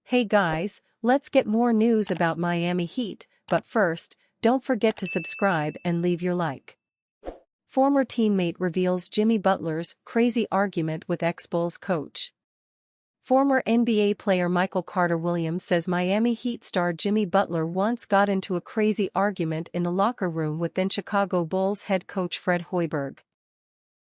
Hey guys, let's get more news about Miami Heat, but first, don't forget to subscribe and leave your like. Former teammate reveals Jimmy Butler's crazy argument with ex-Bulls coach. Former NBA player Michael Carter-Williams says Miami Heat star Jimmy Butler once got into a crazy argument in the locker room with then Chicago Bulls head coach Fred Hoiberg.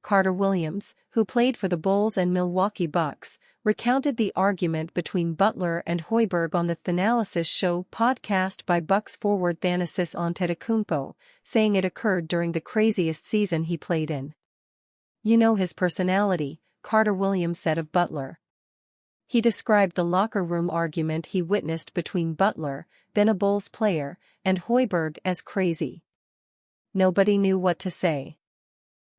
Carter-Williams, who played for the Bulls and Milwaukee Bucks, recounted the argument between Butler and Hoiberg on the Thanalysis show podcast by Bucks forward Thanasis Antetokounmpo, saying it occurred during the craziest season he played in. "You know his personality," Carter-Williams said of Butler. He described the locker room argument he witnessed between Butler, then a Bulls player, and Hoiberg as crazy. "Nobody knew what to say.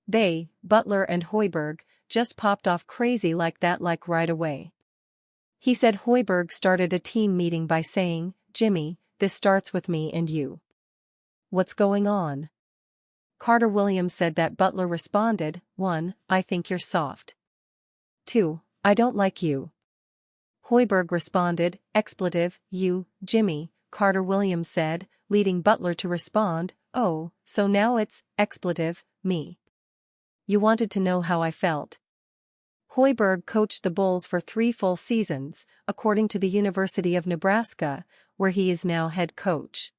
They, Butler and Hoiberg, just popped off crazy like that right away." He said Hoiberg started a team meeting by saying, "Jimmy, this starts with me and you. What's going on?" Carter-Williams said that Butler responded, "1, I think you're soft. 2, I don't like you." Hoiberg responded, "Expletive, you, Jimmy," Carter-Williams said, leading Butler to respond, "Oh, so now it's, expletive, me. You wanted to know how I felt." Hoiberg coached the Bulls for 3 full seasons, according to the University of Nebraska, where he is now head coach.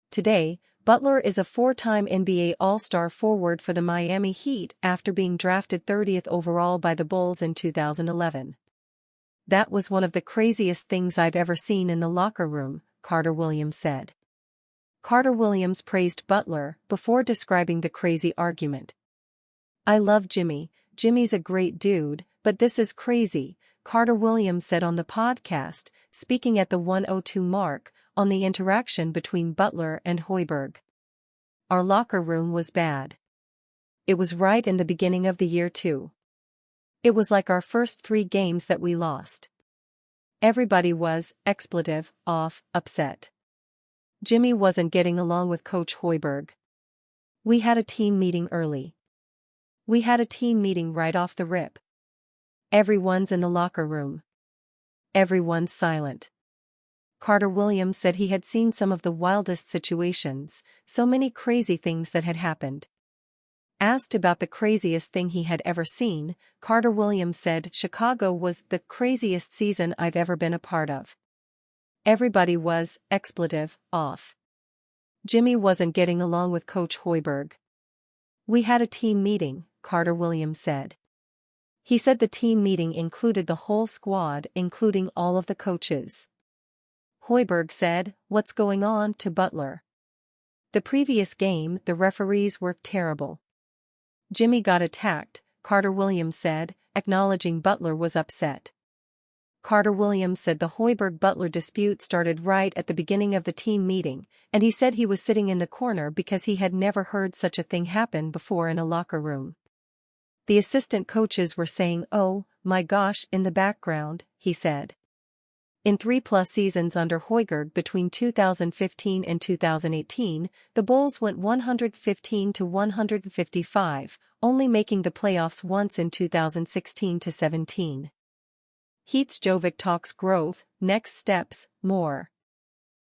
Today, Butler is a 4-time NBA All-Star forward for the Miami Heat after being drafted 30th overall by the Bulls in 2011. "That was one of the craziest things I've ever seen in the locker room," Carter-Williams said. Carter-Williams praised Butler before describing the crazy argument. "I love Jimmy, Jimmy's a great dude, but this is crazy," Carter-Williams said on the podcast, speaking at the 102 mark, on the interaction between Butler and Hoiberg. "Our locker room was bad. It was right in the beginning of the year too. It was like our first 3 games that we lost. Everybody was, expletive, off, upset. Jimmy wasn't getting along with Coach Hoiberg. We had a team meeting early. We had a team meeting right off the rip. Everyone's in the locker room. Everyone's silent." Carter-Williams said he had seen some of the wildest situations, so many crazy things that had happened. Asked about the craziest thing he had ever seen, Carter-Williams said Chicago was the craziest season I've ever been a part of. Everybody was, expletive, off. Jimmy wasn't getting along with Coach Hoiberg. We had a team meeting, Carter-Williams said. He said the team meeting included the whole squad, including all of the coaches. Hoiberg said, "What's going on?" to Butler. "The previous game, the referees were terrible. Jimmy got attacked," Carter-Williams said, acknowledging Butler was upset. Carter-Williams said the Hoiberg-Butler dispute started right at the beginning of the team meeting, and he said he was sitting in the corner because he had never heard such a thing happen before in a locker room. The assistant coaches were saying, "Oh, my gosh," in the background, he said. In 3+ seasons under Hoiberg between 2015 and 2018, the Bulls went 115-155, only making the playoffs once in 2016-17. Heat's Jovic talks growth, next steps, more.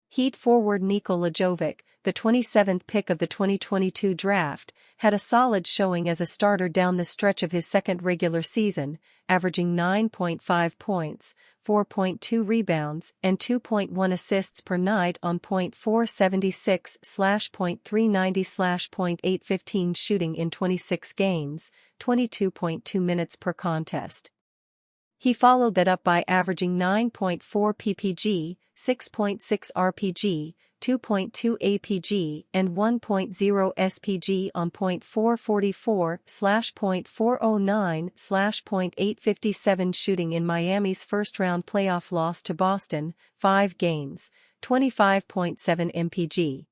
Heat forward Nikola Jovic, the 27th pick of the 2022 draft, had a solid showing as a starter down the stretch of his second regular season, averaging 9.5 points, 4.2 rebounds, and 2.1 assists per night on .476/.390/.815 shooting in 26 games, 22.2 minutes per contest. He followed that up by averaging 9.4 ppg, 6.6 rpg, 2.2 apg, and 1.0 spg on .444/.409/.857 shooting in Miami's first-round playoff loss to Boston, 5 games, 25.7 mpg.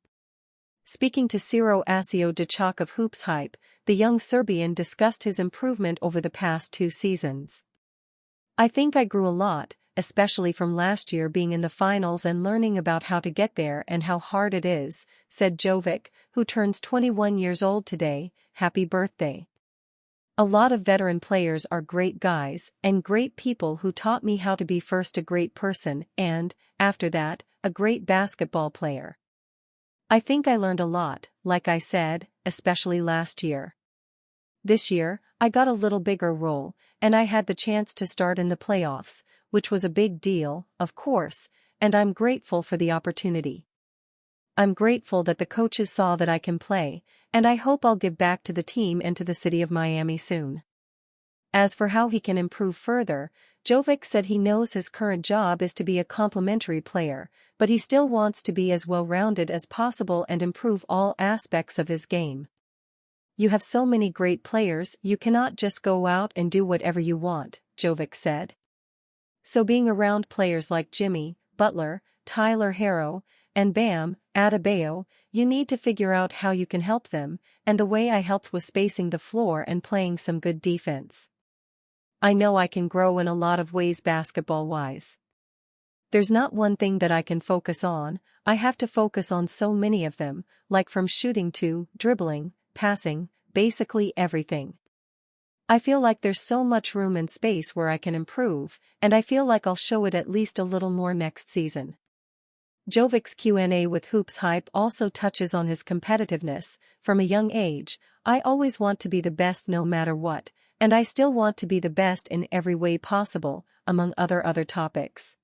Speaking to Ciro Asio Dechak of Hoops Hype, the young Serbian discussed his improvement over the past 2 seasons. "I think I grew a lot, especially from last year being in the finals and learning about how to get there and how hard it is," said Jovic, who turns 21 years old today. Happy birthday. A lot of veteran players are great guys and great people who taught me how to be first a great person and, after that, a great basketball player. I think I learned a lot, like I said, especially last year. This year, I got a little bigger role, and I had the chance to start in the playoffs, which was a big deal, of course, and I'm grateful for the opportunity. I'm grateful that the coaches saw that I can play, and I hope I'll give back to the team and to the city of Miami soon. As for how he can improve further, Jovic said he knows his current job is to be a complementary player, but he still wants to be as well-rounded as possible and improve all aspects of his game. You have so many great players, you cannot just go out and do whatever you want, Jovic said. So being around players like Jimmy, Butler, Tyler Herro, and Bam Adebayo, you need to figure out how you can help them, and the way I helped was spacing the floor and playing some good defense. I know I can grow in a lot of ways basketball-wise. There's not one thing that I can focus on, I have to focus on so many of them, like from shooting to dribbling, passing, basically everything. I feel like there's so much room and space where I can improve, and I feel like I'll show it at least a little more next season. Jovic's Q&A with Hoops Hype also touches on his competitiveness. From a young age, I always want to be the best no matter what, and I still want to be the best in every way possible, among other topics.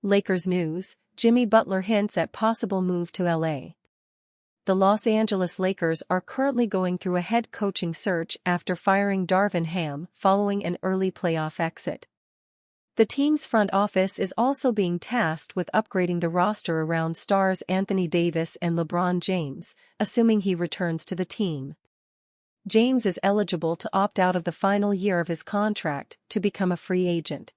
Lakers news, Jimmy Butler hints at possible move to LA. The Los Angeles Lakers are currently going through a head coaching search after firing Darvin Ham following an early playoff exit. The team's front office is also being tasked with upgrading the roster around stars Anthony Davis and LeBron James, assuming he returns to the team. James is eligible to opt out of the final year of his contract to become a free agent.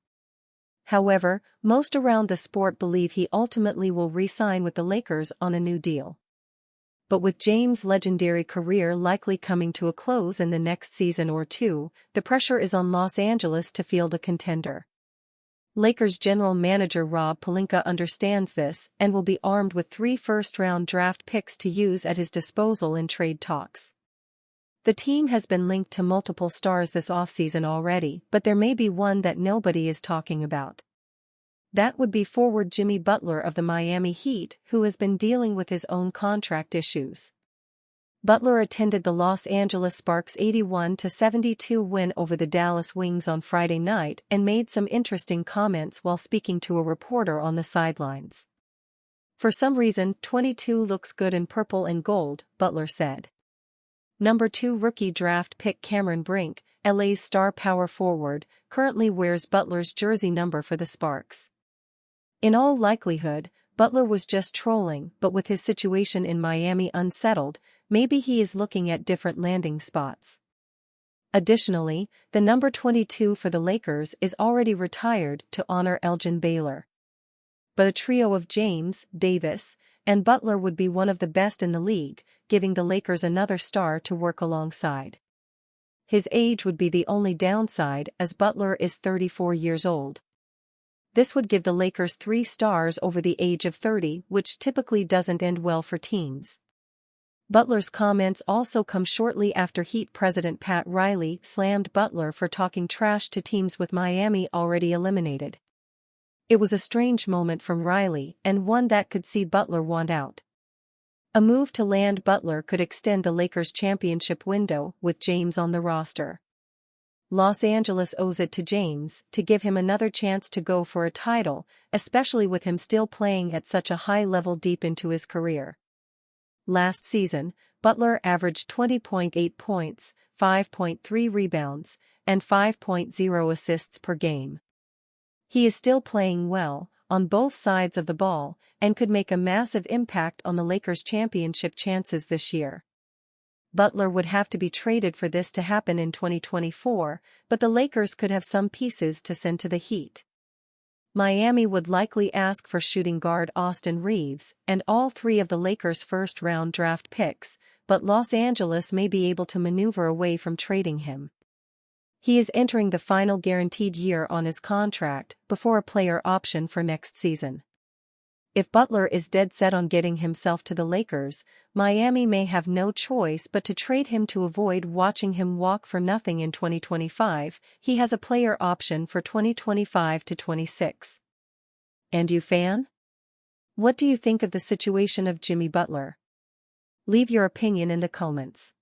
However, most around the sport believe he ultimately will re-sign with the Lakers on a new deal. But with James' legendary career likely coming to a close in the next season or two, the pressure is on Los Angeles to field a contender. Lakers general manager Rob Pelinka understands this and will be armed with 3 first-round draft picks to use at his disposal in trade talks. The team has been linked to multiple stars this offseason already, but there may be one that nobody is talking about. That would be forward Jimmy Butler of the Miami Heat, who has been dealing with his own contract issues. Butler attended the Los Angeles Sparks' 81-72 win over the Dallas Wings on Friday night and made some interesting comments while speaking to a reporter on the sidelines. For some reason, 22 looks good in purple and gold, Butler said. Number 2 rookie draft pick Cameron Brink, LA's star power forward, currently wears Butler's jersey number for the Sparks. In all likelihood, Butler was just trolling, but with his situation in Miami unsettled, maybe he is looking at different landing spots. Additionally, the number 22 for the Lakers is already retired to honor Elgin Baylor. But a trio of James, Davis, and Butler would be one of the best in the league, giving the Lakers another star to work alongside. His age would be the only downside as Butler is 34 years old. This would give the Lakers 3 stars over the age of 30, which typically doesn't end well for teams. Butler's comments also come shortly after Heat president Pat Riley slammed Butler for talking trash to teams with Miami already eliminated. It was a strange moment from Riley and one that could see Butler want out. A move to land Butler could extend the Lakers' championship window with James on the roster. Los Angeles owes it to James to give him another chance to go for a title, especially with him still playing at such a high level deep into his career. Last season, Butler averaged 20.8 points, 5.3 rebounds, and 5.0 assists per game. He is still playing well, on both sides of the ball, and could make a massive impact on the Lakers' championship chances this year. Butler would have to be traded for this to happen in 2024, but the Lakers could have some pieces to send to the Heat. Miami would likely ask for shooting guard Austin Reeves and all 3 of the Lakers' first-round draft picks, but Los Angeles may be able to maneuver away from trading him. He is entering the final guaranteed year on his contract before a player option for next season. If Butler is dead set on getting himself to the Lakers, Miami may have no choice but to trade him to avoid watching him walk for nothing in 2025. He has a player option for 2025 to 26. And you, fan? What do you think of the situation of Jimmy Butler? Leave your opinion in the comments.